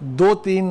2-3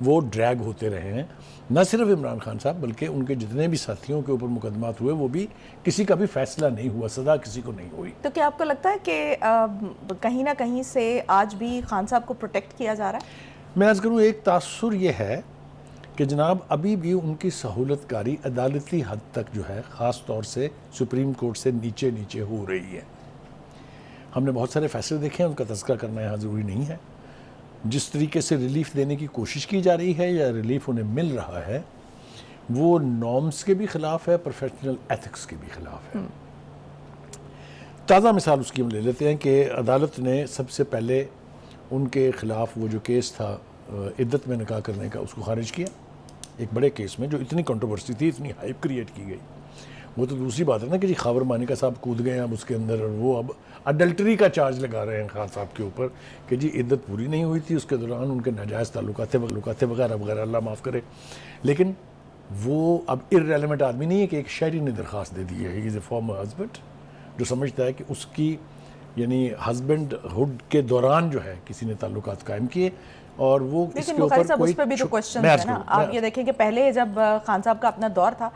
وہ ڈریگ ہوتے رہے ہیں. نہ صرف عمران خان صاحب بلکہ ان کے جتنے بھی ساتھیوں کے اوپر مقدمات ہوئے وہ بھی کسی کا بھی فیصلہ نہیں ہوا, سزا کسی کو نہیں ہوئی. تو کیا آپ کو لگتا ہے کہ کہیں نہ کہیں سے آج بھی خان صاحب کو پروٹیکٹ کیا جا رہا ہے؟ میں عرض کروں ایک تاثر یہ ہے کہ جناب ابھی بھی ان کی سہولت کاری عدالتی حد تک جو ہے خاص طور سے سپریم کورٹ سے نیچے نیچے ہو رہی ہے. ہم نے بہت سارے فیصلے دیکھے ہیں, ان کا تذکرہ کرنا یہاں ضروری نہیں ہے. جس طریقے سے ریلیف دینے کی کوشش کی جا رہی ہے یا ریلیف انہیں مل رہا ہے وہ نارمز کے بھی خلاف ہے, پروفیشنل ایتھکس کے بھی خلاف ہے. تازہ مثال اس کی ہم لے لیتے ہیں کہ عدالت نے سب سے پہلے ان کے خلاف وہ جو کیس تھا عدت میں نکاح کرنے کا اس کو خارج کیا, ایک بڑے کیس میں جو اتنی کنٹروورسی تھی, اتنی ہائپ کریٹ کی گئی. وہ تو دوسری بات ہے نا کہ جی خاور مانیکا صاحب کود گئے ہیں اب اس کے اندر, اور وہ اب اڈلٹری کا چارج لگا رہے ہیں خان صاحب کے اوپر کہ جی عدت پوری نہیں ہوئی تھی, اس کے دوران ان کے ناجائز تعلقات وغیرہ وغیرہ, اللہ معاف کرے. لیکن وہ اب ارریلیونٹ آدمی نہیں ہے کہ ایک شہری نے درخواست دے دی ہے, ہی از اے فارمر ہسبینڈ جو سمجھتا ہے کہ اس کی یعنی ہسبینڈ ہوڈ کے دوران جو ہے کسی نے تعلقات قائم کیے, اور وہ اس کے اوپر کوئی, اس پہ بھی تو کوشچن ہے نا. آپ یہ دیکھیں کہ پہلے جب خان صاحب کا اپنا دور تھا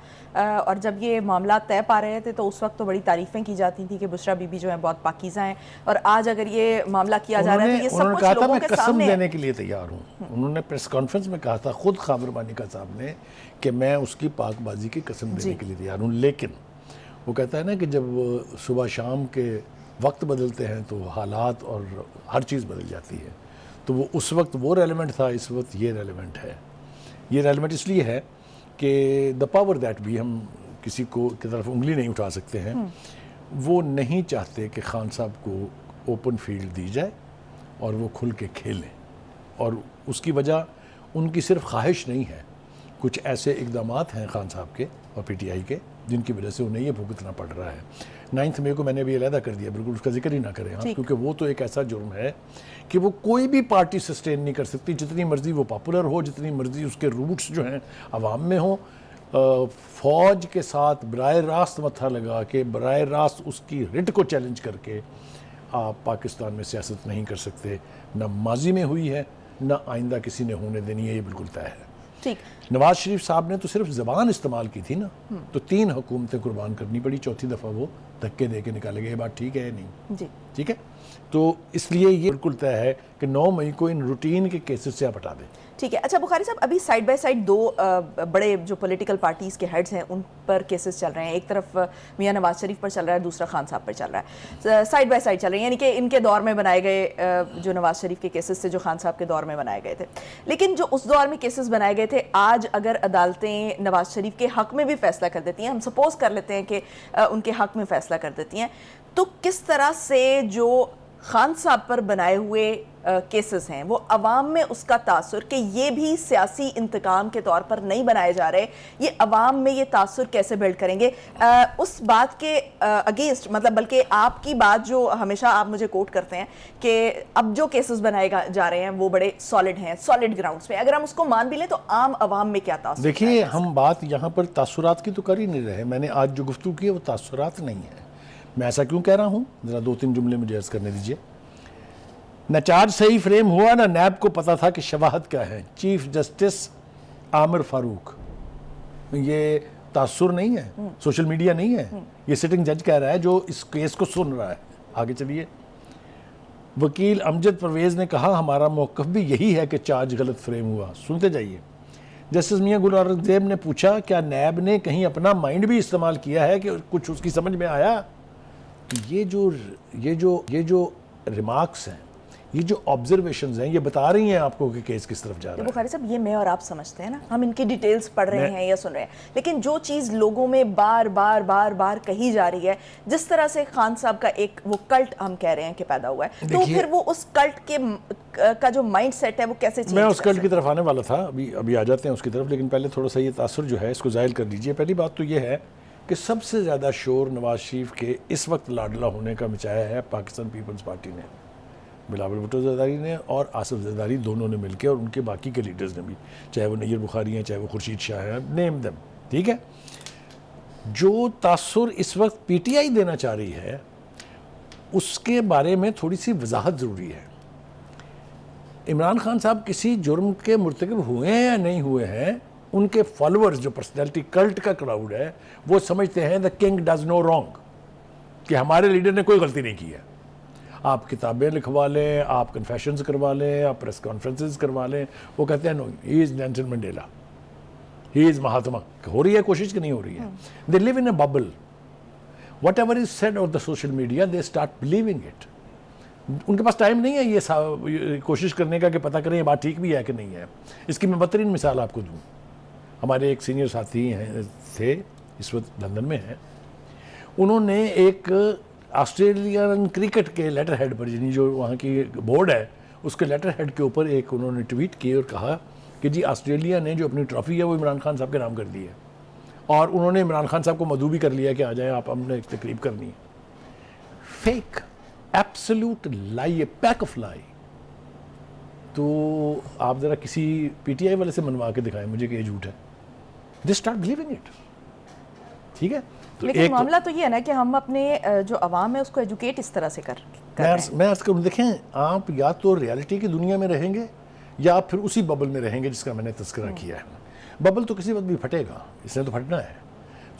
اور جب یہ معاملات طے پا رہے تھے تو اس وقت تو بڑی تعریفیں کی جاتی تھیں کہ بشرا بی بی جو ہیں بہت پاکیزہ ہیں, اور آج اگر یہ معاملہ کیا جا رہا ہے تو یہ سب کچھ لوگوں کے سامنے ہے. قسم دینے کے لیے تیار ہوں. انہوں نے پریس کانفرنس میں کہا تھا خود خاور مانیکا صاحب نے کہ میں اس کی پاک بازی کی قسم دینے کے لیے تیار ہوں. لیکن وہ کہتا ہے نا کہ جب صبح شام کے وقت بدلتے ہیں تو حالات اور ہر چیز بدل جاتی ہے. تو وہ اس وقت وہ ریلیونٹ تھا, اس وقت یہ ریلیونٹ ہے. یہ ریلیونٹ اس لیے ہے کہ دا پاور دیٹ بھی, ہم کسی کو کی طرف انگلی نہیں اٹھا سکتے ہیں, وہ نہیں چاہتے کہ خان صاحب کو اوپن فیلڈ دی جائے اور وہ کھل کے کھیلیں. اور اس کی وجہ ان کی صرف خواہش نہیں ہے, کچھ ایسے اقدامات ہیں خان صاحب کے اور پی ٹی آئی کے جن کی وجہ سے انہیں یہ بھگتنا پڑ رہا ہے. 9 مئی کو میں نے ابھی علیحدہ کر دیا, بالکل اس کا ذکر ہی نہ کریں آپ, کیونکہ وہ تو ایک ایسا جرم ہے کہ وہ کوئی بھی پارٹی سسٹین نہیں کر سکتی, جتنی مرضی وہ پاپولر ہو, جتنی مرضی اس کے روٹس جو ہیں عوام میں ہوں. فوج کے ساتھ براہ راست متھا لگا کے براہ راست اس کی رٹ کو چیلنج کر کے آپ پاکستان میں سیاست نہیں کر سکتے. نہ ماضی میں ہوئی ہے, نہ آئندہ کسی نے ہونے دینی ہے, یہ بالکل طے ہے. نواز شریف صاحب نے تو صرف زبان استعمال کی تھی نا, تو 3 حکومتیں قربان کرنی پڑی, چوتھی دفعہ وہ دھکے دے کے نکالے گئے. یہ بات ٹھیک ہے نہیں؟ جی ٹھیک ہے. تو اس لیے یہ بالکل طے ہے کہ 9 مئی کو ان روٹین کے کیسز سے آپ ہٹا دیں. ٹھیک ہے. اچھا بخاری صاحب, ابھی سائڈ بائی سائڈ 2 بڑے جو پولیٹیکل پارٹیز کے ہیڈز ہیں ان پر کیسز چل رہے ہیں. ایک طرف میاں نواز شریف پر چل رہا ہے, دوسرا خان صاحب پر چل رہا ہے. سائڈ بائی سائڈ چل رہے ہیں, یعنی کہ ان کے دور میں بنائے گئے جو نواز شریف کے کیسز تھے جو خان صاحب کے دور میں بنائے گئے تھے. لیکن جو اس دور میں کیسز بنائے گئے تھے, آج اگر عدالتیں نواز شریف کے حق میں بھی فیصلہ کر دیتی ہیں, ہم سپوز کر لیتے ہیں کہ ان کے حق میں فیصلہ کر دیتی ہیں, تو کس طرح سے جو خان صاحب پر بنائے ہوئے کیسز ہیں وہ عوام میں اس کا تاثر کہ یہ بھی سیاسی انتقام کے طور پر نہیں بنائے جا رہے, یہ عوام میں یہ تاثر کیسے بلڈ کریں گے اس بات کے اگینسٹ, مطلب بلکہ آپ کی بات جو ہمیشہ آپ مجھے کوٹ کرتے ہیں کہ اب جو کیسز بنائے جا رہے ہیں وہ بڑے سالڈ ہیں, سالڈ گراؤنڈز پہ, اگر ہم اس کو مان بھی لیں تو عام عوام میں کیا تاثر؟ دیکھیے ہم بات یہاں پر تاثرات کی تو کر ہی نہیں رہے. میں نے آج جو گفتگو کی ہے وہ تاثرات نہیں ہے. میں ایسا کیوں کہہ رہا ہوں, ذرا 2-3 جملے مجھے عرض کرنے دیجیے. نہ چارج صحیح فریم ہوا, نہ نیب کو پتا تھا کہ شواہد کیا ہے. چیف جسٹس عامر فاروق, یہ تاثر نہیں ہے, سوشل میڈیا نہیں ہے, یہ سٹنگ جج کہہ رہا ہے جو اس کیس کو سن رہا ہے. آگے چلیے. وکیل امجد پرویز نے کہا ہمارا موقف بھی یہی ہے کہ چارج غلط فریم ہوا. سنتے جائیے. جسٹس میاں گل اورنگزیب نے پوچھا کیا نیب نے کہیں اپنا مائنڈ بھی استعمال کیا ہے کہ کچھ اس کی سمجھ میں آیا؟ یہ جو ریمارکس ہیں, یہ جو آبزرویشنز ہیں, یہ بتا رہی ہیں آپ کو کہ کیس کس طرف جا رہا ہے. بخاری صاحب یہ میں اور آپ سمجھتے ہیں نا, ہم ان کی ڈیٹیلز پڑھ رہے ہیں یا سن رہے ہیں, لیکن جو چیز لوگوں میں بار بار کہی جا رہی ہے, جس طرح سے خان صاحب کا ایک وہ کلٹ ہم کہہ رہے ہیں کہ پیدا ہوا ہے, تو پھر وہ اس کلٹ کا جو مائنڈ سیٹ ہے وہ کیسے چینج؟ میں اس کلٹ کی طرف آنے والا تھا, ابھی آ جاتے ہیں اس کی طرف, لیکن پہلے تھوڑا سا یہ تاثر جو ہے اس کو ظاہر کر لیجئے. پہلی بات تو یہ ہے کہ سب سے زیادہ شور نواز شریف کے اس وقت لاڈلا ہونے کا مچایا ہے پاکستان پیپلز پارٹی نے, بلاول بھٹو زرداری نے اور آصف زرداری دونوں نے مل کے, اور ان کے باقی کے لیڈرز نے بھی, چاہے وہ نیر بخاری ہیں, چاہے وہ خورشید شاہ ہیں, نیم دم. ٹھیک ہے. جو تاثر اس وقت پی ٹی آئی دینا چاہ رہی ہے اس کے بارے میں تھوڑی سی وضاحت ضروری ہے. عمران خان صاحب کسی جرم کے مرتکب ہوئے ہیں یا نہیں ہوئے ہیں، ان کے فالوورز جو پرسنالٹی کلٹ کا کراؤڈ ہے وہ سمجھتے ہیں the king does no wrong, کہ ہمارے لیڈر نے کوئی غلطی نہیں کی ہے. آپ کتابیں لکھوا لیں، آپ کنفیشنز کروا لیں، آپ پریس کانفرنسز کروا لیں، وہ کہتے ہیں no he is Nelson Mandela, he is Mahatma. ہو رہی ہے کوشش کہ نہیں ہو رہی ہے؟ They live in a bubble. Whatever is said on the social media they start believing it. ان کے پاس ٹائم نہیں ہے یہ کوشش کرنے کا کہ پتہ کریں یہ بات ٹھیک بھی ہے کہ نہیں ہے. اس کی میں بہترین مثال آپ کو دوں. ہمارے ایک سینئر ساتھی تھے، اس وقت لندن میں ہیں. انہوں نے ایک آسٹریلین کرکٹ کے لیٹر ہیڈ پر، یعنی جو وہاں کی بورڈ ہے اس کے لیٹر ہیڈ کے اوپر ایک انہوں نے ٹویٹ کی اور کہا کہ جی آسٹریلیا نے جو اپنی ٹرافی ہے وہ عمران خان صاحب کے نام کر دی ہے، اور انہوں نے عمران خان صاحب کو مدعو بھی کر لیا کہ آ جائیں آپ، ہم نے ایک تقریب کرنی ہے. فیک، ایبسلوٹ لائی، اے پیک آف لائی. تو آپ ذرا کسی پی ٹی آئی والے سے منوا کے دکھائیں مجھے کہ یہ جھوٹ ہے. دے اسٹارٹ بلیونگ اٹ. ٹھیک ہے، لیکن معاملہ تو یہ ہے نا کہ ہم اپنے جو عوام ہے اس کو ایجوکیٹ اس طرح سے کر میں عرض کروں، دیکھیں آپ یا تو ریالٹی کی دنیا میں رہیں گے یا پھر اسی ببل میں رہیں گے جس کا میں نے تذکرہ کیا ہے. ببل تو کسی وقت بھی پھٹے گا، اس نے تو پھٹنا ہے.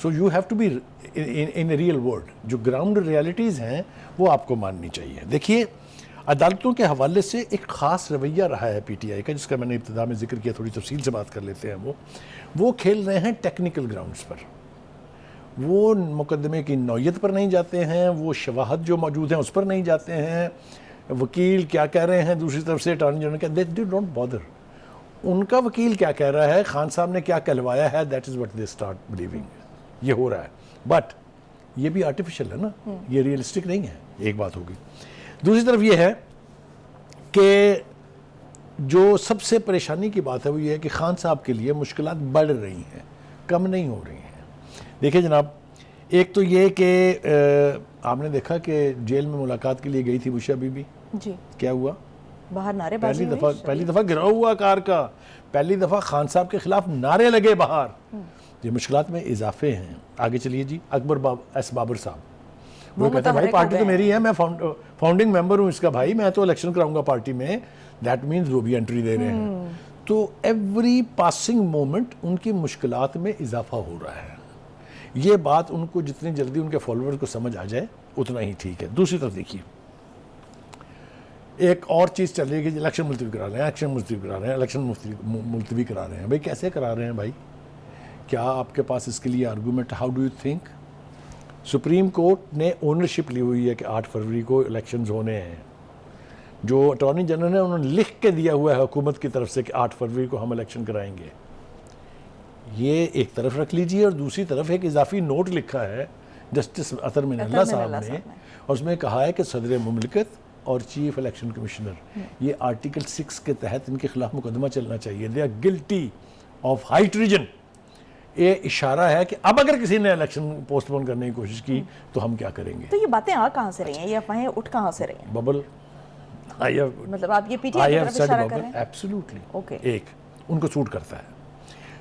So you have to be in a real world. جو گراؤنڈ ریالٹیز ہیں وہ آپ کو ماننی چاہیے. دیکھیے عدالتوں کے حوالے سے ایک خاص رویہ رہا ہے پی ٹی آئی کا، جس کا میں نے ابتدا میں ذکر کیا، تھوڑی تفصیل سے بات کر لیتے ہیں. وہ کھیل رہے ہیں ٹیکنیکل گراؤنڈز پر. وہ مقدمے کی نوعیت پر نہیں جاتے ہیں، وہ شواہد جو موجود ہیں اس پر نہیں جاتے ہیں، وکیل کیا کہہ رہے ہیں دوسری طرف سے attorney general they don't bother. ان کا وکیل کیا کہہ رہا ہے، خان صاحب نے کیا کہلوایا ہے، that is what they start believing. یہ ہو رہا ہے. بٹ یہ بھی آرٹیفیشل ہے نا، یہ ریئلسٹک نہیں ہے. ایک بات ہوگی. دوسری طرف یہ ہے کہ جو سب سے پریشانی کی بات ہے وہ یہ ہے کہ خان صاحب کے لیے مشکلات بڑھ رہی ہیں، کم نہیں ہو رہی ہیں. دیکھیں جناب، ایک تو یہ کہ آپ نے دیکھا کہ جیل میں ملاقات کے لیے گئی تھی بشرا بی بی. جی کیا ہوا؟ باہر نعرے بازی ہوئی. پہلی دفعہ گراؤ ہوا کار کا، پہلی دفعہ خان صاحب کے خلاف نعرے لگے باہر. یہ مشکلات میں اضافے ہیں. آگے چلیے جی. اکبر ایس بابر صاحب وہ کہتے ہیں بھائی پارٹی تو میری ہے، میں فاؤنڈنگ ممبر ہوں اس کا، بھائی میں تو الیکشن کراؤں گا پارٹی میں. دیٹ مینز وہ بھی انٹری دے رہے ہیں. تو ایوری پاسنگ مومنٹ ان کی مشکلات میں اضافہ ہو رہا ہے. یہ بات ان کو جتنی جلدی ان کے فالوورز کو سمجھ آ جائے اتنا ہی ٹھیک ہے. دوسری طرف دیکھیے ایک اور چیز چل رہی ہے کہ الیکشن ملتوی کرا رہے ہیں، الیکشن ملتوی کرا رہے ہیں، الیکشن ملتوی کرا رہے ہیں. بھائی کیسے کرا رہے ہیں بھائی؟ کیا آپ کے پاس اس کے لیے argument? How do you think? Supreme court نے اونرشپ لی ہوئی ہے کہ 8 فروری کو الیکشنز ہونے ہیں. جو اٹارنی جنرل نے انہوں نے لکھ کے دیا ہوا ہے حکومت کی طرف سے کہ 8 فروری کو ہم الیکشن کرائیں گے. یہ ایک طرف رکھ لیجئے. اور دوسری طرف ایک اضافی نوٹ لکھا ہے جسٹس اطہر من اللہ صاحب نے، اور اس میں کہا ہے کہ صدر مملکت اور چیف الیکشن کمشنر یہ آرٹیکل 6 کے تحت ان کے خلاف مقدمہ چلنا چاہیے. They are guilty of high treason. یہ اشارہ ہے کہ اب اگر کسی نے الیکشن پوسٹ پون کرنے کی کوشش کی تو ہم کیا کریں گے. تو یہ باتیں آ کہاں سے رہی ہیں، یہ افواہیں اٹھ کہاں سے رہی ہیں؟ ببل. مطلب آپ یہ پی ٹی آئی کی طرف اشارہ کر رہے ہیں؟ ایبسلیوٹلی. ایک ان کو سوٹ کرتا ہے.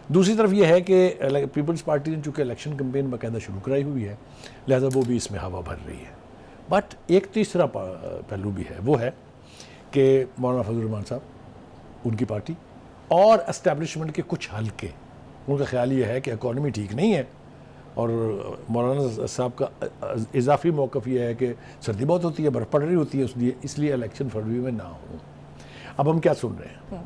دوسری طرف یہ ہے کہ پیپلز پارٹی نے چونکہ الیکشن کمپین باقاعدہ شروع کرائی ہوئی ہے، لہذا وہ بھی اس میں ہوا بھر رہی ہے. بٹ ایک تیسرا پہلو بھی ہے، وہ ہے کہ مولانا فضل الرحمان صاحب، ان کی پارٹی اور اسٹیبلشمنٹ کے کچھ حلقے، ان کا خیال یہ ہے کہ اکانومی ٹھیک نہیں ہے، اور مولانا صاحب کا اضافی موقف یہ ہے کہ سردی بہت ہوتی ہے، برف پڑ رہی ہوتی ہے، اس لیے الیکشن فروری میں نہ ہو. اب ہم کیا سن رہے ہیں؟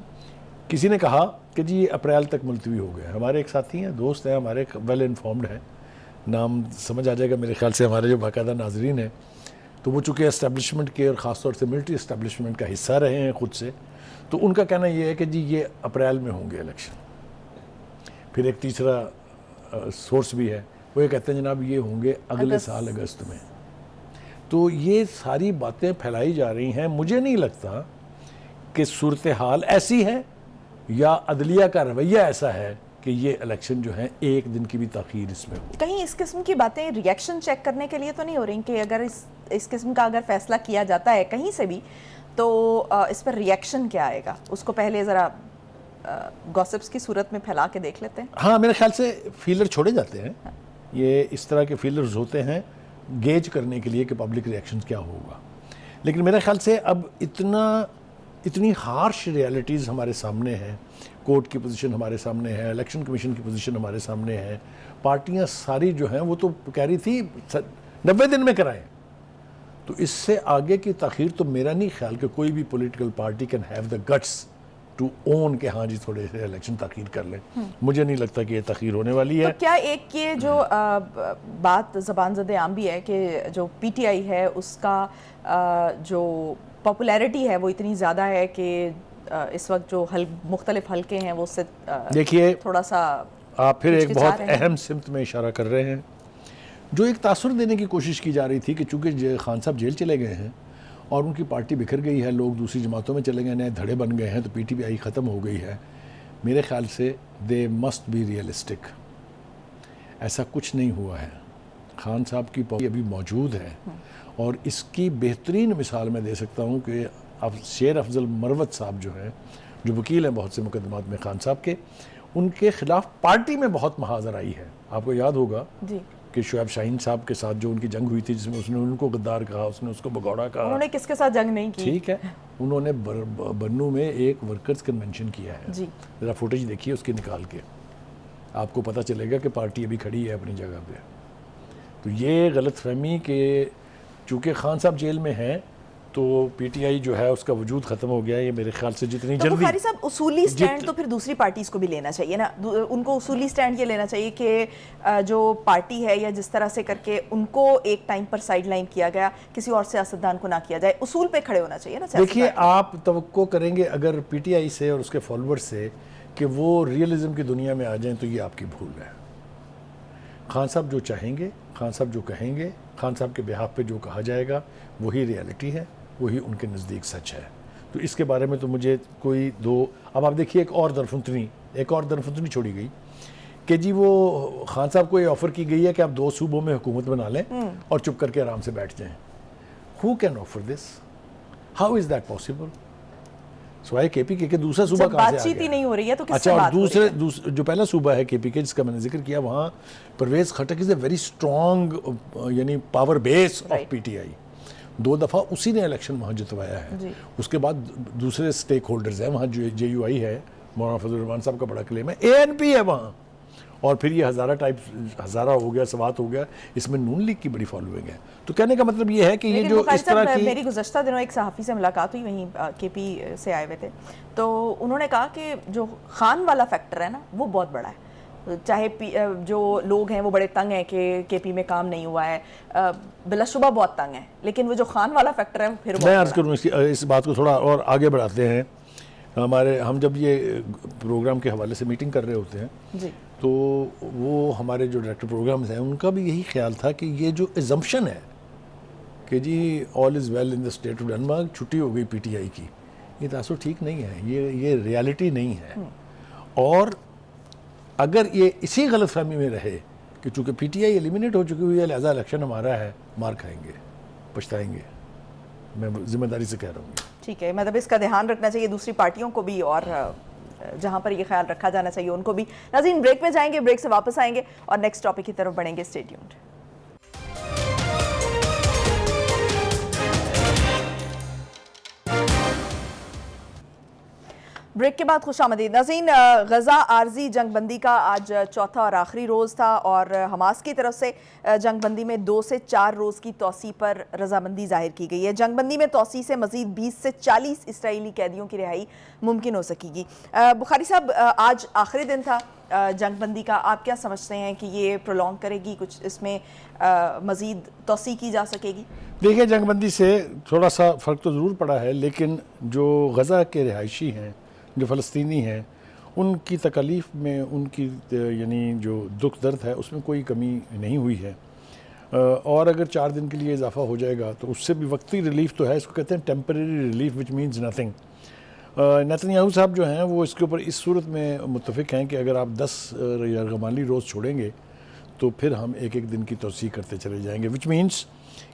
کسی نے کہا کہ جی یہ اپریل تک ملتوی ہو گیا. ہمارے ایک ساتھی ہیں، دوست ہیں ہمارے، ویل انفارمڈ ہیں، نام سمجھ آ جائے گا میرے خیال سے ہمارے جو باقاعدہ ناظرین ہیں. تو وہ چونکہ اسٹیبلشمنٹ کے اور خاص طور سے ملٹری اسٹیبلشمنٹ کا حصہ رہے ہیں خود سے، تو ان کا کہنا یہ ہے کہ جی یہ اپریل میں ہوں گے الیکشن. پھر ایک تیسرا سورس بھی ہے، وہ یہ کہتے ہیں جناب یہ ہوں گے اگلے سال اگست میں. تو یہ ساری باتیں پھیلائی جا رہی ہیں. مجھے نہیں لگتا کہ صورتحال ایسی ہے یا عدلیہ کا رویہ ایسا ہے کہ یہ الیکشن جو ہے ایک دن کی بھی تاخیر اس میں ہو. کہیں اس قسم کی باتیں ریئیکشن چیک کرنے کے لیے تو نہیں ہو رہی کہ اگر اس قسم کا اگر فیصلہ کیا جاتا ہے کہیں سے بھی تو اس پر ریئیکشن کیا آئے گا؟ اس کو پہلے ذرا گوسپس کی صورت میں پھیلا کے دیکھ لیتے ہیں. ہاں میرے خیال سے فیلر چھوڑے جاتے ہیں. یہ اس طرح کے فیلرز ہوتے ہیں گیج کرنے کے لیے کہ پبلک ریئیکشن کیا ہوگا. لیکن میرے خیال سے اب اتنا اتنی ہارش ریالٹیز ہمارے سامنے ہیں، کورٹ کی پوزیشن ہمارے سامنے ہے، الیکشن کمیشن کی پوزیشن ہمارے سامنے ہے، پارٹیاں ساری جو ہیں وہ تو کہہ رہی تھی 90 دن میں کرائیں. تو اس سے آگے کی تاخیر تو میرا نہیں خیال کہ کوئی بھی political party can have the guts to own کہ ہاں جی تھوڑے سے الیکشن تاخیر کر لیں. مجھے نہیں لگتا کہ یہ تاخیر ہونے والی ہے. تو کیا ایک یہ جو بات زبان زد عام بھی ہے کہ جو پی ٹی آئی ہے اس کا جو پاپولیرٹی ہے وہ اتنی زیادہ ہے کہ اس وقت جو مختلف حلقے ہیں وہ اس سے دیکھیے تھوڑا سا آپ پھر ایک بہت اہم سمت میں اشارہ کر رہے ہیں. جو ایک تاثر دینے کی کوشش کی جا رہی تھی کہ چونکہ خان صاحب جیل چلے گئے ہیں اور ان کی پارٹی بکھر گئی ہے، لوگ دوسری جماعتوں میں چلے گئے، نئے دھڑے بن گئے ہیں، تو پی ٹی آئی ختم ہو گئی ہے. میرے خیال سے دے مسٹ بی ریئلسٹک. ایسا کچھ نہیں ہوا ہے. خان صاحب کی پارٹی ابھی موجود ہے اور اس کی بہترین مثال میں دے سکتا ہوں کہ شیر افضل مروت صاحب جو ہیں، جو وکیل ہیں بہت سے مقدمات میں خان صاحب کے، ان کے خلاف پارٹی میں بہت محاذر آئی ہے. آپ کو یاد ہوگا کہ شعیب شاہین صاحب کے ساتھ جو ان کی جنگ ہوئی تھی جس میں اس نے ان کو غدار کہا، اس نے اس کو بگوڑا کہا. انہوں نے کس کے ساتھ جنگ نہیں کی؟ ٹھیک ہے، انہوں نے بنو میں ایک ورکرز کنونشن کیا ہے. ذرا فوٹیج دیکھیے اس کی نکال کے، آپ کو پتہ چلے گا کہ پارٹی ابھی کھڑی ہے اپنی جگہ پہ. تو یہ غلط فہمی کہ چونکہ خان صاحب جیل میں ہیں تو پی ٹی آئی جو ہے اس کا وجود ختم ہو گیا ہے. یہ میرے خیال سے جتنی جلدی بخاری صاحب اصولی سٹینڈ تو پھر دوسری پارٹیز کو بھی لینا چاہیے نا. ان کو اصولی سٹینڈ یہ لینا چاہیے کہ جو پارٹی ہے یا جس طرح سے کر کے ان کو ایک ٹائم پر سائیڈ لائن کیا گیا، کسی اور سیاستدان کو نہ کیا جائے. اصول پہ کھڑے ہونا چاہیے نا. دیکھیے آپ توقع کریں گے اگر پی ٹی آئی سے اور اس کے فالوور سے کہ وہ ریئلزم کی دنیا میں آ جائیں تو یہ آپ کی بھول ہے. خان صاحب جو چاہیں گے، خان صاحب جو کہیں گے، خان صاحب کے بہاف پہ جو کہا جائے گا وہی ریالٹی ہے، وہی ان کے نزدیک سچ ہے. تو اس کے بارے میں تو مجھے کوئی اب آپ دیکھیے ایک اور درفنتنی چھوڑی گئی کہ جی وہ خان صاحب کو یہ آفر کی گئی ہے کہ آپ 2 صوبوں میں حکومت بنا لیں اور چپ کر کے آرام سے بیٹھ جائیں. Who can offer this? How is that possible? سوائے کے پی کے دوسرا صوبہ کہاں سے آ گیا؟ بات چیت ہی نہیں ہو رہی ہے تو کس سے اچھا، بات ہو رہی ہے؟ جو پہلا صوبہ ہے کے پی کے جس کا میں نے ذکر کیا، وہاں پرویز خٹک از اے ویری اسٹرانگ یعنی power base of P T I. 2 دفعہ اسی نے الیکشن وہاں جتوایا ہے. اس کے بعد دوسرے سٹیک ہولڈرز ہیں وہاں، جے یو آئی ہے، مولانا فضل الرحمان صاحب کا بڑا کلیم ہے، اے این پی ہے وہاں، اور پھر یہ ہزارہ ہو گیا، سوات ہو گیا، اس میں نون لیگ کی بڑی فالوئنگ ہے. تو کہنے کا مطلب یہ ہے کہ یہ جو اس طرح کی... میری گزشتہ دنوں ایک صحافی سے ملاقات ہوئی، وہیں کے پی سے آئے ہوئے تھے، تو انہوں نے کہا کہ جو خان والا فیکٹر ہے نا وہ بہت بڑا ہے. چاہے جو لوگ ہیں وہ بڑے تنگ ہیں کہ کے پی میں کام نہیں ہوا ہے، بلا شبہ بہت تنگ ہیں، لیکن وہ جو خان والا فیکٹر ہے وہ پھر میں عرض کروں اس بات کو تھوڑا اور آگے بڑھاتے ہیں. ہم جب یہ پروگرام کے حوالے سے میٹنگ کر رہے ہوتے ہیں تو وہ ہمارے جو ڈائریکٹر پروگرامز ہیں ان کا بھی یہی خیال تھا کہ یہ جو ایزمپشن ہے کہ جی all is well in the state of Denmark, چھٹی ہو گئی پی ٹی آئی کی، یہ تاثر ٹھیک نہیں ہے، یہ ریالٹی نہیں ہے. اور اگر یہ اسی غلط فہمی میں رہے کہ چونکہ پی ٹی آئی ایلیمنیٹ ہو چکی ہوئی ہے لہذا الیکشن ہمارا ہے، مار کھائیں گے، پچھتائیں گے. میں ذمہ داری سے کہہ رہا ہوں. ٹھیک ہے، مطلب اس کا دھیان رکھنا چاہیے دوسری پارٹیوں کو بھی، اور جہاں پر یہ خیال رکھا جانا چاہیے ان کو بھی. ناظرین بریک میں جائیں گے، بریک سے واپس آئیں گے اور نیکسٹ ٹاپک کی طرف بڑھیں گے. Stay tuned. بریک کے بعد خوش آمدید. ناظرین، غزہ عارضی جنگ بندی کا آج چوتھا اور آخری روز تھا اور حماس کی طرف سے جنگ بندی میں 2 سے 4 روز کی توسیع پر رضامندی ظاہر کی گئی ہے. جنگ بندی میں توسیع سے مزید 20 سے 40 اسرائیلی قیدیوں کی رہائی ممکن ہو سکے گی. بخاری صاحب، آج آخری دن تھا جنگ بندی کا، آپ کیا سمجھتے ہیں کہ یہ پرولونگ کرے گی، کچھ اس میں مزید توسیع کی جا سکے گی؟ دیکھیے جنگ بندی سے تھوڑا سا فرق تو ضرور پڑا ہے، لیکن جو غزہ کے رہائشی ہیں، جو فلسطینی ہیں، ان کی تکالیف میں ان کی یعنی جو دکھ درد ہے اس میں کوئی کمی نہیں ہوئی ہے. اور اگر 4 دن کے لیے اضافہ ہو جائے گا تو اس سے بھی وقتی ریلیف تو ہے، اس کو کہتے ہیں temporary relief which means nothing. Netanyahu صاحب جو ہیں وہ اس کے اوپر اس صورت میں متفق ہیں کہ اگر آپ 10 یرغمالی روز چھوڑیں گے تو پھر ہم ایک دن کی توسیع کرتے چلے جائیں گے، وچ مینس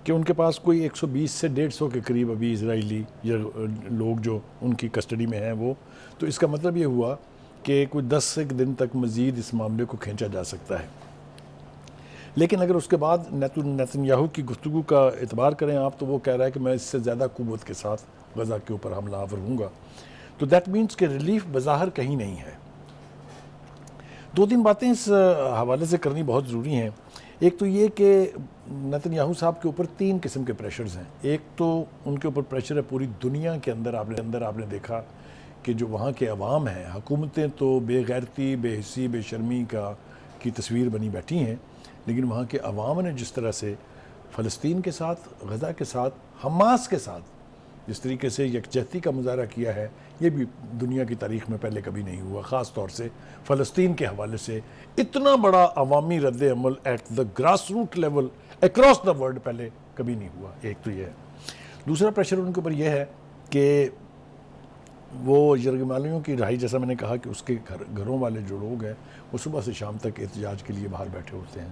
کہ ان کے پاس کوئی 120 سے 150 کے قریب ابھی اسرائیلی لوگ جو ان کی کسٹڈی میں ہیں وہ. تو اس کا مطلب یہ ہوا کہ کوئی 10 دن تک مزید اس معاملے کو کھینچا جا سکتا ہے. لیکن اگر اس کے بعد نیتن یاہو کی گفتگو کا اعتبار کریں آپ تو وہ کہہ رہا ہے کہ میں اس سے زیادہ قوت کے ساتھ غزہ کے اوپر حملہ آور ہوں گا. تو دیٹ مینس کہ ریلیف بظاہر کہیں نہیں ہے. 2-3 باتیں اس حوالے سے کرنی بہت ضروری ہیں. ایک تو یہ کہ نیتن یاہو صاحب کے اوپر 3 قسم کے پریشرز ہیں. ایک تو ان کے اوپر پریشر ہے پوری دنیا کے اندر. آپ نے دیکھا کہ جو وہاں کے عوام ہیں, حکومتیں تو بے غیرتی, بے حسی, بے شرمی کی تصویر بنی بیٹھی ہیں, لیکن وہاں کے عوام نے جس طرح سے فلسطین کے ساتھ, غزہ کے ساتھ, حماس کے ساتھ جس طریقے سے یکجہتی کا مظاہرہ کیا ہے, یہ بھی دنیا کی تاریخ میں پہلے کبھی نہیں ہوا. خاص طور سے فلسطین کے حوالے سے اتنا بڑا عوامی رد عمل at the grass root level across the world پہلے کبھی نہیں ہوا. ایک تو یہ ہے. دوسرا پریشر ان کے اوپر یہ ہے کہ وہ یرغمالیوں کی رہائی, جیسا میں نے کہا کہ اس کے گھروں والے جو لوگ ہیں وہ صبح سے شام تک احتجاج کے لیے باہر بیٹھے ہوتے ہیں.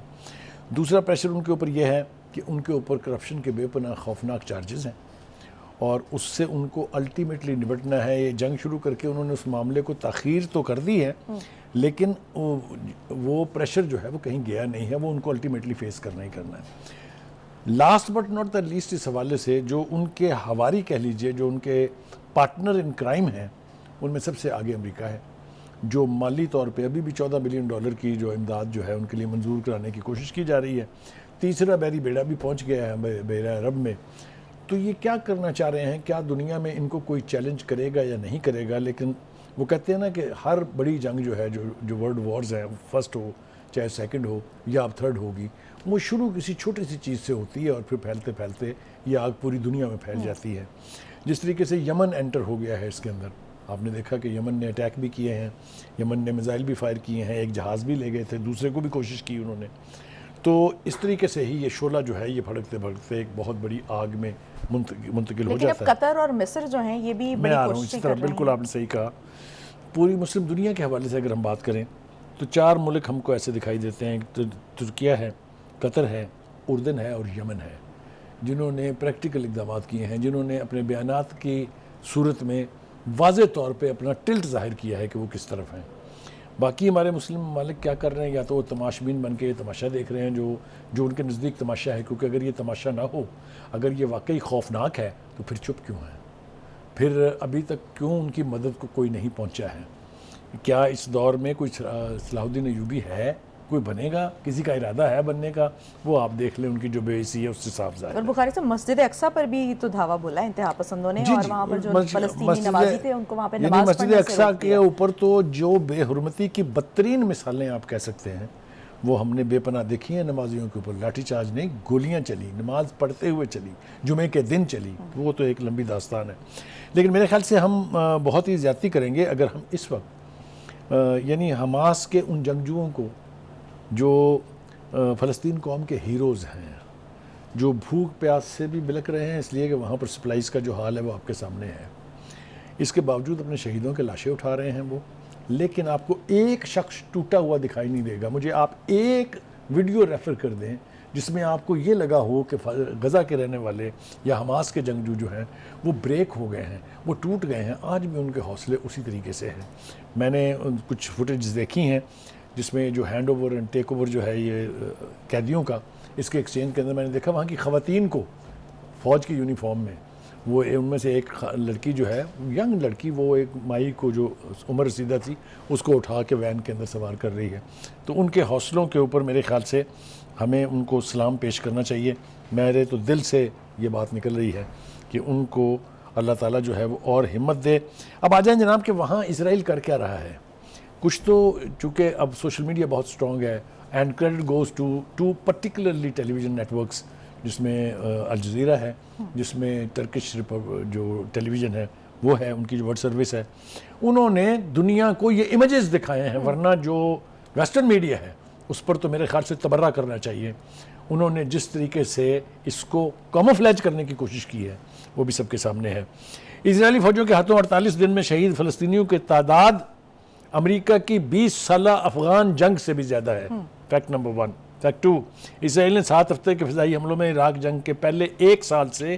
دوسرا پریشر ان کے اوپر یہ ہے کہ ان کے اوپر کرپشن کے بے پناہ خوفناک چارجز ہیں, اور اس سے ان کو الٹیمیٹلی نمٹنا ہے. یہ جنگ شروع کر کے انہوں نے اس معاملے کو تاخیر تو کر دی ہے, لیکن وہ پریشر جو ہے وہ کہیں گیا نہیں ہے, وہ ان کو الٹیمیٹلی فیس کرنا ہی کرنا ہے. Last but not the least, اس حوالے سے جو ان کے ہواری کہہ لیجئے, جو ان کے پارٹنر ان کرائم ہیں, ان میں سب سے آگے امریکہ ہے, جو مالی طور پہ ابھی بھی $14 بلین کی جو امداد جو ہے ان کے لیے منظور کرانے کی کوشش کی جا رہی ہے. تیسرا بحری بیڑا بھی پہنچ گیا ہے بحیرہ عرب میں. تو یہ کیا کرنا چاہ رہے ہیں؟ کیا دنیا میں ان کو کوئی چیلنج کرے گا یا نہیں کرے گا؟ لیکن وہ کہتے ہیں نا کہ ہر بڑی جنگ جو ہے, جو ورلڈ وارز ہیں, فرسٹ ہو چاہے سیکنڈ ہو یا اب تھرڈ ہوگی, وہ شروع کسی چھوٹی سی چیز سے ہوتی ہے اور پھر پھیلتے پھیلتے یہ آگ پوری دنیا میں پھیل جاتی ہے. جس طریقے سے یمن انٹر ہو گیا ہے اس کے اندر. آپ نے دیکھا کہ یمن نے اٹیک بھی کیے ہیں, یمن نے میزائل بھی فائر کیے ہیں, ایک جہاز بھی لے گئے تھے, دوسرے کو بھی کوشش کی انہوں نے. تو اس طریقے سے ہی یہ شعلہ جو ہے یہ بھڑکتے بھڑکتے ایک بہت بڑی آگ میں منتقل ہو جاتا ہے. لیکن اب قطر اور مصر جو ہیں یہ بھی بڑی کوششیں کر رہے ہیں. بالکل آپ نے صحیح کہا. پوری مسلم دنیا کے حوالے سے اگر ہم بات کریں تو 4 ملک ہم کو ایسے دکھائی دیتے ہیں. ترکیہ ہے, قطر ہے, اردن ہے اور یمن ہے, جنہوں نے پریکٹیکل اقدامات کیے ہیں, جنہوں نے اپنے بیانات کی صورت میں واضح طور پہ اپنا ٹلٹ ظاہر کیا ہے کہ وہ کس طرف ہیں. باقی ہمارے مسلم ممالک کیا کر رہے ہیں؟ یا تو وہ تماشبین بن کے تماشا دیکھ رہے ہیں, جو ان کے نزدیک تماشا ہے, کیونکہ اگر یہ تماشا نہ ہو, اگر یہ واقعی خوفناک ہے تو پھر چپ کیوں ہیں؟ پھر ابھی تک کیوں ان کی مدد کو کوئی نہیں پہنچا ہے؟ کیا اس دور میں کوئی صلاح الدین ایوبی ہے؟ کوئی بنے گا؟ کسی کا ارادہ ہے بننے کا؟ وہ آپ دیکھ لیں ان کی جو بے حسی ہے اس سے صاف ظاہر ہے. اور بخاری سے مسجد اقصیٰ پر بھی تو دھاوا بولا ہے انتہا پسندوں نے, اور وہاں پر جو فلسطینی نمازی تھے ان کو وہاں پہ نماز پڑھنے سے مسجد اقصیٰ کے اوپر تو جو بے حرمتی کی بدترین مثالیں آپ کہہ سکتے ہیں وہ ہم نے بے پناہ دیکھی ہیں. نمازیوں کے اوپر لاٹھی چارج نہیں, گولیاں چلی, نماز پڑھتے ہوئے چلی, جمعے کے دن چلی. وہ تو ایک لمبی داستان ہے. لیکن میرے خیال سے ہم بہت ہی زیادتی کریں گے اگر ہم اس وقت یعنی حماس کے ان جنگجوؤں کو, جو فلسطین قوم کے ہیروز ہیں, جو بھوک پیاس سے بھی بلک رہے ہیں اس لیے کہ وہاں پر سپلائز کا جو حال ہے وہ آپ کے سامنے ہے, اس کے باوجود اپنے شہیدوں کے لاشیں اٹھا رہے ہیں وہ, لیکن آپ کو ایک شخص ٹوٹا ہوا دکھائی نہیں دے گا. مجھے آپ ایک ویڈیو ریفر کر دیں جس میں آپ کو یہ لگا ہو کہ غزہ کے رہنے والے یا حماس کے جنگجو جو ہیں وہ بریک ہو گئے ہیں, وہ ٹوٹ گئے ہیں. آج بھی ان کے حوصلے اسی طریقے سے ہیں. میں نے کچھ فوٹیج دیکھی ہیں جس میں جو hand over and take over جو ہے یہ قیدیوں کا, اس کے ایکسچینج کے اندر میں نے دیکھا وہاں کی خواتین کو فوج کی یونیفارم میں, وہ ان میں سے ایک لڑکی جو ہے, ینگ لڑکی, وہ ایک مائی کو جو عمر رسیدہ تھی اس کو اٹھا کے وین کے اندر سوار کر رہی ہے. تو ان کے حوصلوں کے اوپر میرے خیال سے ہمیں ان کو سلام پیش کرنا چاہیے. میرے تو دل سے یہ بات نکل رہی ہے کہ ان کو اللہ تعالیٰ جو ہے وہ اور ہمت دے. اب آ جائیں جناب کہ وہاں اسرائیل کر کیا رہا ہے. کچھ تو چونکہ اب سوشل میڈیا بہت سٹرونگ ہے, and credit goes to particularly television networks, جس میں الجزیرہ ہے, جس میں ٹرکش جو ٹیلی ویژن ہے وہ ہے, ان کی جو ورلڈ سروس ہے. انہوں نے دنیا کو یہ امیجز دکھائے ہیں, ورنہ جو ویسٹرن میڈیا ہے اس پر تو میرے خیال سے تبرہ کرنا چاہیے. انہوں نے جس طریقے سے اس کو کاموفلیج کرنے کی کوشش کی ہے وہ بھی سب کے سامنے ہے. اسرائیلی فوجوں کے ہاتھوں 48 دن میں شہید فلسطینیوں کی تعداد امریکہ کی 20 سالہ افغان جنگ سے بھی زیادہ ہے. Fact number 1. فیکٹ 2, اسرائیل نے 7 ہفتے کے فضائی حملوں میں عراق جنگ کے پہلے 1 سال سے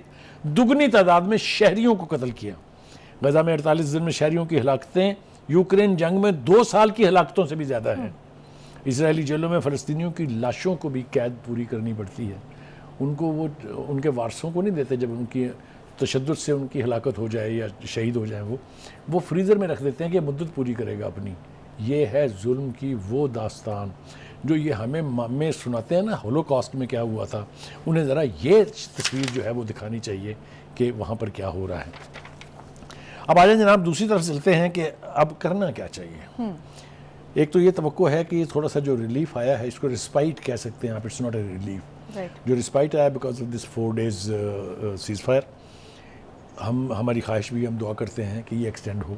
دگنی تعداد میں شہریوں کو قتل کیا. غزہ میں 48 دن میں شہریوں کی ہلاکتیں یوکرین جنگ میں 2 سال کی ہلاکتوں سے بھی زیادہ ہیں. اسرائیلی جیلوں میں فلسطینیوں کی لاشوں کو بھی قید پوری کرنی پڑتی ہے. ان کو وہ ان کے وارثوں کو نہیں دیتے جب ان کی تشدد سے ان کی ہلاکت ہو جائے یا شہید ہو جائیں وہ فریزر میں رکھ دیتے ہیں کہ مدت پوری کرے گا اپنی. یہ ہے ظلم کی وہ داستان جو یہ ہمیں مامے سناتے ہیں نا ہولوکاسٹ میں کیا ہوا تھا. انہیں ذرا یہ تصویر جو ہے وہ دکھانی چاہیے کہ وہاں پر کیا ہو رہا ہے. اب آ جائیں جناب دوسری طرف چلتے ہیں کہ اب کرنا کیا چاہیے. ایک تو یہ توقع ہے کہ یہ تھوڑا سا جو ریلیف آیا ہے اس کو رسپائٹ کہہ سکتے ہیں آپ, اٹس ناٹ اے ریلیف. جو رسپائٹ آیا because of this 4 days cease fire, ہماری خواہش بھی ہم دعا کرتے ہیں کہ یہ ایکسٹینڈ ہو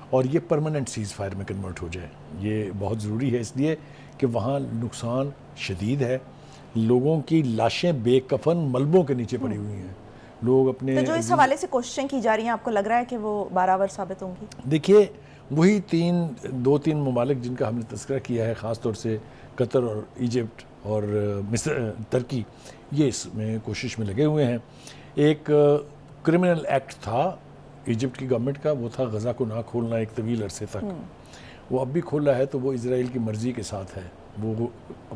اور یہ پرماننٹ سیز فائر میں کنورٹ ہو جائے. یہ بہت ضروری ہے اس لیے کہ وہاں نقصان شدید ہے. لوگوں کی لاشیں بے کفن ملبوں کے نیچے پڑی ہوئی ہیں. لوگ اپنے تو جو اس حوالے سے کوششیں کی جا رہی ہیں آپ کو لگ رہا ہے کہ وہ بارآور ثابت ہوں گی؟ دیکھیے وہی 2-3 ممالک جن کا ہم نے تذکرہ کیا ہے, خاص طور سے قطر اور ایجپٹ اور مصر, ترکی, یہ اس میں کوشش میں لگے ہوئے ہیں. ایک کرمنل ایکٹ تھا ایجپٹ کی گورنمنٹ کا, وہ تھا غزہ کو نہ کھولنا ایک طویل عرصے تک. وہ اب بھی کھولا ہے تو وہ اسرائیل کی مرضی کے ساتھ ہے, وہ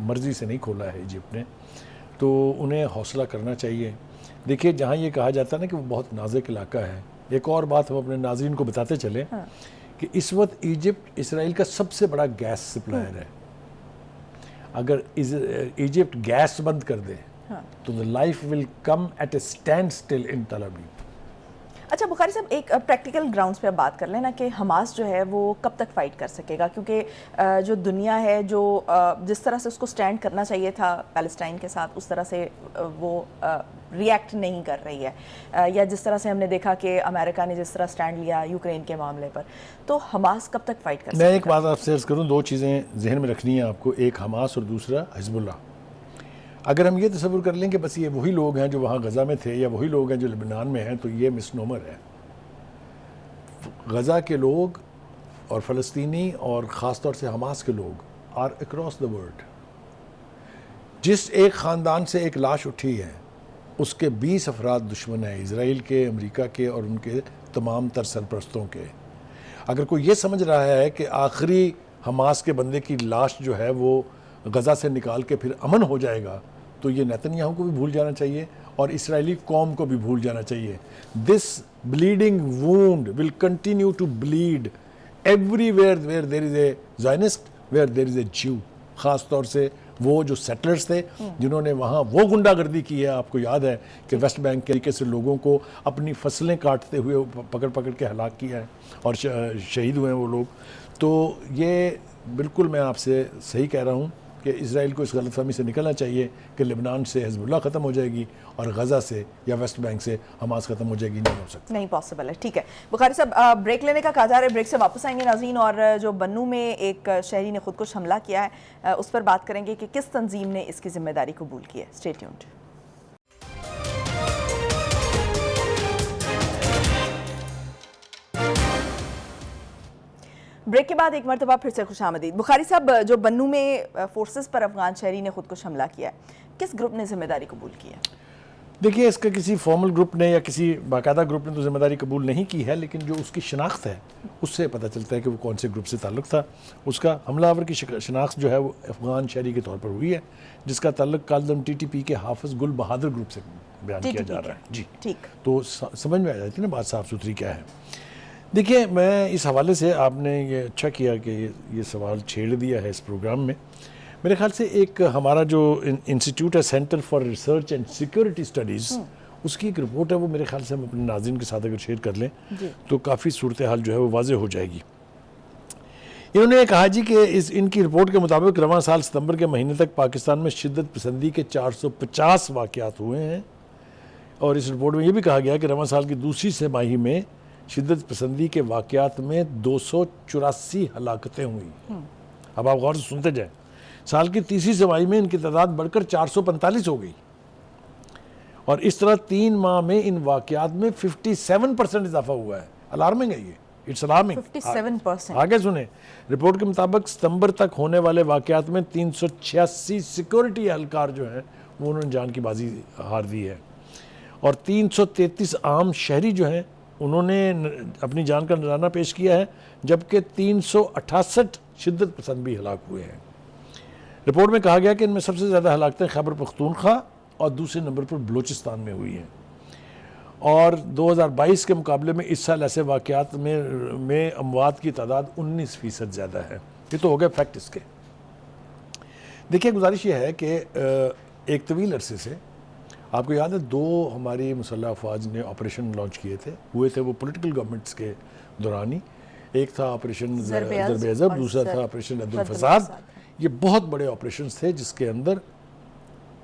مرضی سے نہیں کھولا ہے ایجپٹ نے, تو انہیں حوصلہ کرنا چاہیے. دیکھیے جہاں یہ کہا جاتا ہے نا کہ وہ بہت نازک علاقہ ہے, ایک اور بات ہم اپنے ناظرین کو بتاتے چلیں کہ اس وقت ایجپٹ اسرائیل کا سب سے بڑا گیس سپلائر ہے. اگر ایجپٹ گیس بند کر دے تو the life will come at a standstill in Tel Aviv. اچھا بخاری صاحب, ایک پریکٹیکل گراؤنڈز پہ اب بات کر لینا کہ حماس جو ہے وہ کب تک فائٹ کر سکے گا, کیونکہ جو دنیا ہے جو جس طرح سے اس کو سٹینڈ کرنا چاہیے تھا پیلسٹائن کے ساتھ اس طرح سے وہ ریئیکٹ نہیں کر رہی ہے, یا جس طرح سے ہم نے دیکھا کہ امریکہ نے جس طرح سٹینڈ لیا یوکرین کے معاملے پر, تو حماس کب تک فائٹ کر سکے گا؟ میں ایک بات آپ سے عرض کروں, 2 چیزیں ذہن میں رکھنی ہیں آپ کو, ایک حماس اور دوسرا حزب اللہ. اگر ہم یہ تصور کر لیں کہ بس یہ وہی لوگ ہیں جو وہاں غزہ میں تھے یا وہی لوگ ہیں جو لبنان میں ہیں, تو یہ مس نومر ہے. غزہ کے لوگ اور فلسطینی اور خاص طور سے حماس کے لوگ آر اکراس دا ورلڈ. جس ایک خاندان سے ایک لاش اٹھی ہے اس کے 20 افراد دشمن ہیں, اسرائیل کے, امریکہ کے اور ان کے تمام تر سرپرستوں کے. اگر کوئی یہ سمجھ رہا ہے کہ آخری حماس کے بندے کی لاش جو ہے وہ غزہ سے نکال کے پھر امن ہو جائے گا, تو یہ نیتنیاہو کو بھی بھول جانا چاہیے اور اسرائیلی قوم کو بھی بھول جانا چاہیے. This bleeding wound will continue to bleed everywhere where there is a Zionist, where there is a Jew. خاص طور سے وہ جو سیٹلرز تھے جنہوں نے وہاں وہ گنڈا گردی کی ہے. آپ کو یاد ہے کہ ویسٹ بینک کے طریقے سے لوگوں کو اپنی فصلیں کاٹتے ہوئے پکڑ کے ہلاک کیا ہے اور شہید ہوئے ہیں وہ لوگ. تو یہ بالکل میں آپ سے صحیح کہہ رہا ہوں کہ اسرائیل کو اس غلط فہمی سے نکلنا چاہیے کہ لبنان سے حزب اللہ ختم ہو جائے گی اور غزہ سے یا ویسٹ بینک سے حماس ختم ہو جائے گی. نہیں ہو سکتا, نہیں پاسبل ہے. ٹھیک ہے بخاری صاحب, بریک لینے کا کہا ہے, بریک سے واپس آئیں گے ناظرین, اور جو بنو میں ایک شہری نے خودکش حملہ کیا ہے اس پر بات کریں گے کہ کس تنظیم نے اس کی ذمہ داری قبول کی ہے. Stay tuned. بریک کے بعد ایک مرتبہ پھر سے خوش آمدید. بخاری صاحب, جو بنو میں فورسز پر افغان شہری نے خودکش حملہ کیا ہے, کس گروپ نے ذمہ داری قبول کی ہے؟ دیکھیے اس کا کسی فارمل گروپ نے یا کسی باقاعدہ گروپ نے تو ذمہ داری قبول نہیں کی ہے, لیکن جو اس کی شناخت ہے اس سے پتہ چلتا ہے کہ وہ کون سے گروپ سے تعلق تھا. اس کا حملہ آور کی شناخت جو ہے وہ افغان شہری کے طور پر ہوئی ہے جس کا تعلق کالدم ٹی ٹی پی کے حافظ گل بہادر گروپ سے بیان کیا جا رہا ہے. جی ٹھیک, تو سمجھ میں آ جاتی ہے نا بات صاف ستھری کیا ہے. دیکھیے میں اس حوالے سے آپ نے یہ اچھا کیا کہ یہ سوال چھیڑ دیا ہے اس پروگرام میں. میرے خیال سے ایک ہمارا جو انسٹیٹیوٹ ہے centre for research and security studies, اس کی ایک رپورٹ ہے, وہ میرے خیال سے ہم اپنے ناظرین کے ساتھ اگر شیئر کر لیں تو کافی صورتحال جو ہے وہ واضح ہو جائے گی. انہوں نے کہا جی کہ ان کی رپورٹ کے مطابق رواں سال ستمبر کے مہینے تک پاکستان میں شدت پسندی کے 450 واقعات ہوئے ہیں, اور اس رپورٹ میں یہ بھی کہا گیا کہ رواں سال کی دوسری سہ ماہی میں شدت پسندی کے واقعات میں 284 ہلاکتیں ہوئی. اب آپ غور سے سنتے جائیں, سال کی تیسری سہ ماہی میں ان کی تعداد بڑھ کر 445 ہو گئی, اور اس طرح 3 ماہ میں ان واقعات میں 57% اضافہ ہوا ہے. الارمنگ ہے یہ, اٹس الارمنگ. 57%. آگے سنیں, رپورٹ کے مطابق ستمبر تک ہونے والے واقعات میں 386 سیکورٹی اہلکار جو ہیں وہ انہوں نے جان کی بازی ہار دی ہے, اور 333 عام شہری جو ہیں انہوں نے اپنی جان کا نذرانہ پیش کیا ہے, جبکہ 368 شدت پسند بھی ہلاک ہوئے ہیں. رپورٹ میں کہا گیا کہ ان میں سب سے زیادہ ہلاکتیں خیبر پختونخوا اور دوسرے نمبر پر بلوچستان میں ہوئی ہیں، اور 2022 کے مقابلے میں اس سال ایسے واقعات میں اموات کی تعداد 19% زیادہ ہے۔ یہ تو ہو گئے فیکٹ اس کے۔ دیکھیے گزارش یہ ہے کہ ایک طویل عرصے سے آپ کو یاد ہے 2 ہماری مسلح افواج نے آپریشن لانچ کیے تھے، وہ پولیٹیکل گورنمنٹس کے دوران ہی۔ ایک تھا آپریشن ضرب عضب، دوسرا تھا آپریشن عدل الفساد۔ یہ بہت بڑے آپریشنز تھے جس کے اندر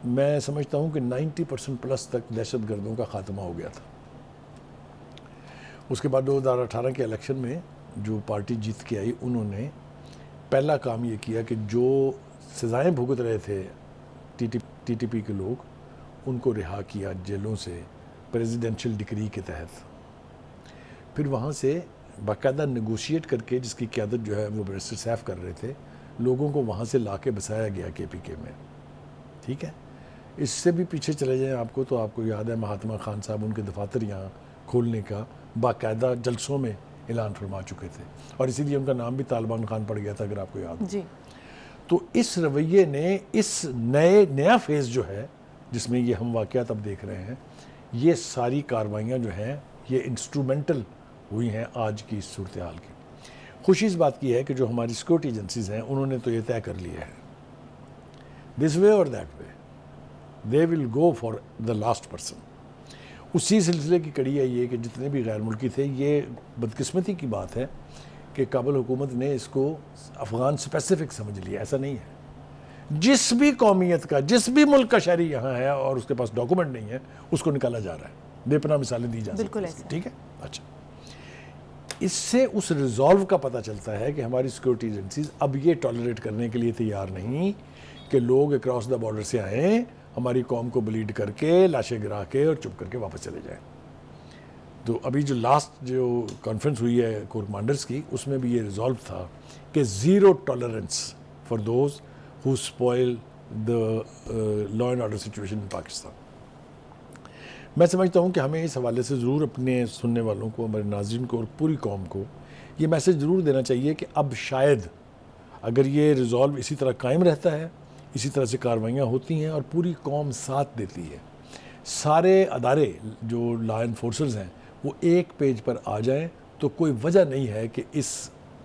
میں سمجھتا ہوں کہ 90% پلس تک دہشت گردوں کا خاتمہ ہو گیا تھا۔ اس کے بعد 2018 کے الیکشن میں جو پارٹی جیت کے آئی، انہوں نے پہلا کام یہ کیا کہ جو سزائیں بھگت رہے تھے ٹی ٹی پی کے لوگ، ان کو رہا کیا جیلوں سے پریزیڈنشل ڈکری کے تحت۔ پھر وہاں سے باقاعدہ نیگوشیٹ کر کے، جس کی قیادت جو ہے وہ بیرسٹر سیف کر رہے تھے، لوگوں کو وہاں سے لا کے بسایا گیا کے پی کے میں، ٹھیک ہے۔ اس سے بھی پیچھے چلے جائیں آپ کو تو آپ کو یاد ہے مہاتما خان صاحب ان کے دفاتر یہاں کھولنے کا باقاعدہ جلسوں میں اعلان فرما چکے تھے، اور اسی لیے ان کا نام بھی طالبان خان پڑ گیا تھا، اگر آپ کو یاد ہو۔ جی تو اس رویے نے اس نیا فیز جو ہے جس میں یہ ہم واقعات اب دیکھ رہے ہیں، یہ ساری کارروائیاں جو ہیں یہ انسٹرومنٹل ہوئی ہیں آج کی اس صورتحال کی۔ خوشی اس بات کی ہے کہ جو ہماری سیکورٹی ایجنسیز ہیں انہوں نے تو یہ طے کر لیا ہے، دس وے اور that way they will go for the last person. اسی سلسلے کی کڑی ہے یہ کہ جتنے بھی غیر ملکی تھے، یہ بدقسمتی کی بات ہے کہ کابل حکومت نے اس کو افغان سپیسیفک سمجھ لیا۔ ایسا نہیں ہے، جس بھی قومیت کا، جس بھی ملک کا شہری یہاں ہے اور اس کے پاس ڈاکومنٹ نہیں ہے، اس کو نکالا جا رہا ہے۔ بے پناہ مثالیں دی جا سکتی ہیں، ٹھیک ہے۔ اچھا، اس سے اس ریزالو کا پتہ چلتا ہے کہ ہماری سیکورٹی ایجنسیز اب یہ ٹالریٹ کرنے کے لیے تیار نہیں کہ لوگ اکراس دا بارڈر سے آئیں، ہماری قوم کو بلیڈ کر کے، لاشیں گرا کے اور چپ کر کے واپس چلے جائیں۔ تو ابھی جو لاسٹ جو کانفرنس ہوئی ہے کور کمانڈرز کی، اس میں بھی یہ ریزالو تھا کہ zero tolerance for those who spoil the law and order situation in Pakistan. میں سمجھتا ہوں کہ ہمیں اس حوالے سے ضرور اپنے سننے والوں کو، ہمارے ناظرین کو اور پوری قوم کو یہ میسج ضرور دینا چاہیے کہ اب شاید اگر یہ ریزالو اسی طرح قائم رہتا ہے، اسی طرح سے کارروائیاں ہوتی ہیں اور پوری قوم ساتھ دیتی ہے، سارے ادارے جو لا انفورسرز ہیں وہ ایک پیج پر آ جائیں، تو کوئی وجہ نہیں ہے کہ اس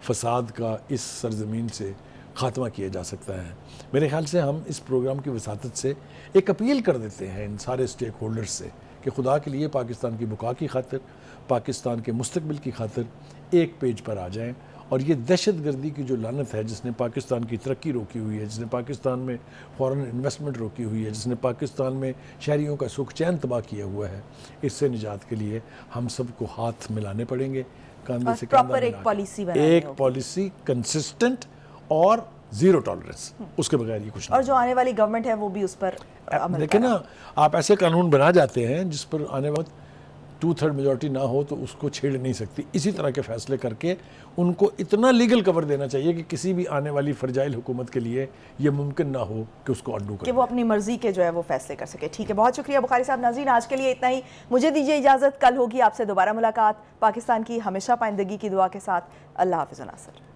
فساد کا اس سرزمین سے خاتمہ کیا جا سکتا ہے۔ میرے خیال سے ہم اس پروگرام کی وساطت سے ایک اپیل کر دیتے ہیں ان سارے سٹیک ہولڈرز سے کہ خدا کے لیے پاکستان کی بقا کی خاطر، پاکستان کے مستقبل کی خاطر ایک پیج پر آ جائیں، اور یہ دہشت گردی کی جو لعنت ہے جس نے پاکستان کی ترقی روکی ہوئی ہے، جس نے پاکستان میں فورن انویسٹمنٹ روکی ہوئی ہے، جس نے پاکستان میں شہریوں کا سکھ چین تباہ کیا ہوا ہے، اس سے نجات کے لیے ہم سب کو ہاتھ ملانے پڑیں گے، کاندھے سے کاندھا ملا کے، ایک پالیسی کنسسٹنٹ اور زیرو ٹالرنس، اس کے بغیر یہ کچھ نہیں۔ اور جو آنے والی گورنمنٹ ہے وہ بھی اس پر عمل دیکھیں نا، آپ ایسے قانون بنا جاتے ہیں جس پر آنے وقت 2/3 میجورٹی نہ ہو تو اس کو چھیڑ نہیں سکتی۔ اسی طرح کے فیصلے کر کے ان کو اتنا لیگل کور دینا چاہیے کہ کسی بھی آنے والی فرجائل حکومت کے لیے یہ ممکن نہ ہو کہ اس کو انڈو کرے، کہ وہ اپنی مرضی کے جو ہے وہ فیصلے کر سکے۔ ٹھیک ہے، بہت شکریہ بخاری صاحب۔ ناظرین، آج کے لیے اتنا ہی، مجھے دیجیے اجازت، کل ہوگی آپ سے دوبارہ ملاقات۔ پاکستان کی ہمیشہ پائندگی کی دعا کے ساتھ، اللہ حافظ و ناصر۔